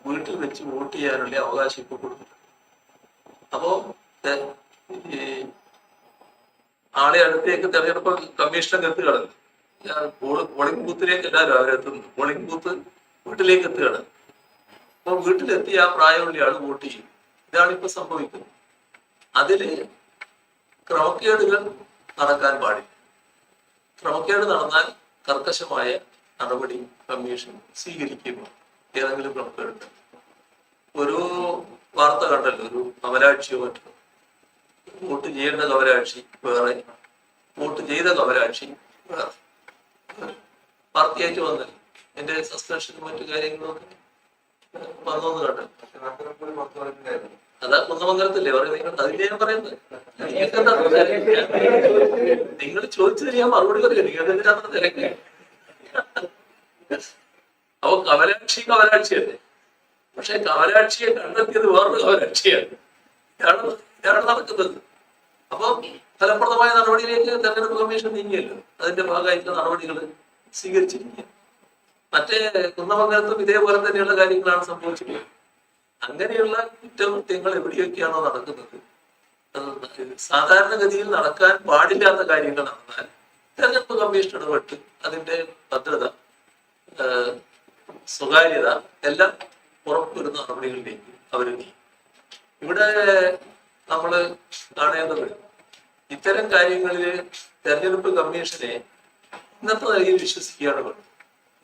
വീട്ടിൽ വെച്ച് വോട്ട് ചെയ്യാനുള്ള അവകാശം ഇപ്പൊ കൊടുത്തിട്ടുണ്ട്. അപ്പോ ഈ ആളെ അടുത്തേക്ക് തെരഞ്ഞെടുപ്പ് കമ്മീഷനൊക്കെ എത്തുകയാണ്. പോളിംഗ് ബൂത്തിലേക്ക് എല്ലാവരും അവരെത്തുന്നു. പോളിംഗ് ബൂത്ത് വീട്ടിലേക്ക് എത്തുകയാണ്. അപ്പൊ വീട്ടിലെത്തി ആ പ്രായമുള്ള ആൾ വോട്ട് ചെയ്യും. ഇതാണ് ഇപ്പൊ സംഭവിക്കുന്നത്. അതില് ക്രമക്കേടുകൾ നടക്കാൻ പാടില്ല. ക്രമക്കേട് നടന്നാൽ കർക്കശമായ നടപടി കമ്മീഷൻ സ്വീകരിക്കുന്നു. ഏതെങ്കിലും ക്രമക്കേടുണ്ട്. ഒരു വാർത്ത കണ്ടല്ലോ, ഒരു കമലാക്ഷിയോ മറ്റോ വോട്ട് ചെയ്യേണ്ട കമലാക്ഷി വേറെ, വോട്ട് ചെയ്ത കമലാക്ഷി വേറെ, പാർട്ടിയായിട്ട് വന്നല്ലോ. എന്റെ സസ്പെൻഷനും മറ്റു കാര്യങ്ങളൊക്കെ വന്നോന്ന് കണ്ടു. അതാ കുന്നമംഗലത്തില്ലേ പറയും. നിങ്ങൾ അതിന്റെ ഞാൻ പറയുന്നത് നിങ്ങൾ ചോദിച്ചത് ഞാൻ മറുപടി പറയാം. നിങ്ങൾക്ക് എന്തിനാണ് തിരക്ക്? അപ്പൊ കമലാക്ഷിയല്ലേ. പക്ഷെ കമലാക്ഷിയെ കണ്ടെത്തിയത് വേറൊരു കമലാക്ഷിയാണ്. ഇതാണ് നടക്കുന്നത്. അപ്പൊ ഫലപ്രദമായ നടപടിയിലേക്ക് തെരഞ്ഞെടുപ്പ് കമ്മീഷൻ നീങ്ങിയല്ലോ. അതിന്റെ ഭാഗമായിട്ടുള്ള നടപടികൾ സ്വീകരിച്ചിരിക്കുക. മറ്റേ കുന്നമംഗലത്തും ഇതേപോലെ തന്നെയുള്ള കാര്യങ്ങളാണ് സംഭവിച്ചിട്ടുള്ളത്. അങ്ങനെയുള്ള കുറ്റകൃത്യങ്ങൾ എവിടെയൊക്കെയാണോ നടക്കുന്നത്, സാധാരണഗതിയിൽ നടക്കാൻ പാടില്ലാത്ത കാര്യങ്ങൾ നടന്നാൽ തെരഞ്ഞെടുപ്പ് കമ്മീഷൻ ഇടപെട്ട് അതിന്റെ ഭദ്രത, സ്വകാര്യത എല്ലാം ഉറപ്പുവരുന്ന നടപടികളിലേക്ക് അവർ നീങ്ങും. ഇവിടെ നമ്മൾ കാണേണ്ടത് ഇത്തരം കാര്യങ്ങളിൽ തെരഞ്ഞെടുപ്പ് കമ്മീഷനെ ഇന്നത്തെ നിലയിൽ വിശ്വസിക്കുകയാണ് വേണ്ടത്.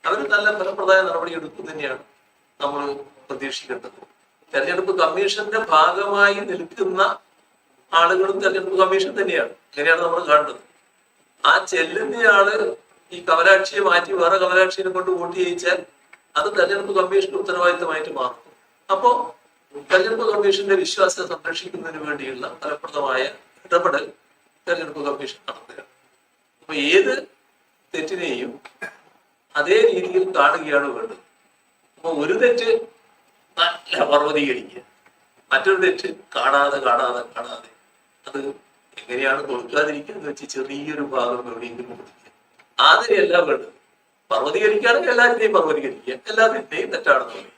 അവർ നല്ല ഫലപ്രദമായ നടപടി എടുക്കും തന്നെയാണ് നമ്മൾ പ്രതീക്ഷിക്കേണ്ടത്. തെരഞ്ഞെടുപ്പ് കമ്മീഷന്റെ ഭാഗമായി നിൽക്കുന്ന ആളുകളും തെരഞ്ഞെടുപ്പ് കമ്മീഷൻ തന്നെയാണ്. അങ്ങനെയാണ് നമ്മൾ കാണുന്നത്. ആ ചെല്ലുന്നയാള് ഈ കമലാക്ഷിയെ മാറ്റി വേറെ കമലാക്ഷിയെ കൊണ്ട് വോട്ട് ചെയ്യിച്ചാൽ അത് തെരഞ്ഞെടുപ്പ് കമ്മീഷന്റെ ഉത്തരവാദിത്തമായിട്ട് മാറും. അപ്പോ തെരഞ്ഞെടുപ്പ് കമ്മീഷന്റെ വിശ്വാസ്യത സംരക്ഷിക്കുന്നതിന് വേണ്ടിയുള്ള ഫലപ്രദമായ ഇടപെടൽ തെരഞ്ഞെടുപ്പ് കമ്മീഷൻ നടത്തുകയാണ്. അപ്പൊ ഏത് തെറ്റിനെയും അതേ രീതിയിൽ കാണുകയാണ് വേണ്ടത്. അപ്പൊ ഒരു തെറ്റ് നല്ല പർവ്വതീകരിക്കുക, മറ്റൊരു തെറ്റ് കാണാതെ അത് എങ്ങനെയാണ് കൊടുക്കാതിരിക്കുക എന്ന് വെച്ച് ചെറിയൊരു ഭാഗം എവിടെയെങ്കിലും കൊടുക്കുക. ആതിരെല്ലാം വേണ്ടത്. പർവ്വതീകരിക്കുകയാണെങ്കിൽ എല്ലാത്തിനെയും പർവ്വതീകരിക്കുക, എല്ലാത്തിന്റെയും തെറ്റാണെന്ന് പറയും.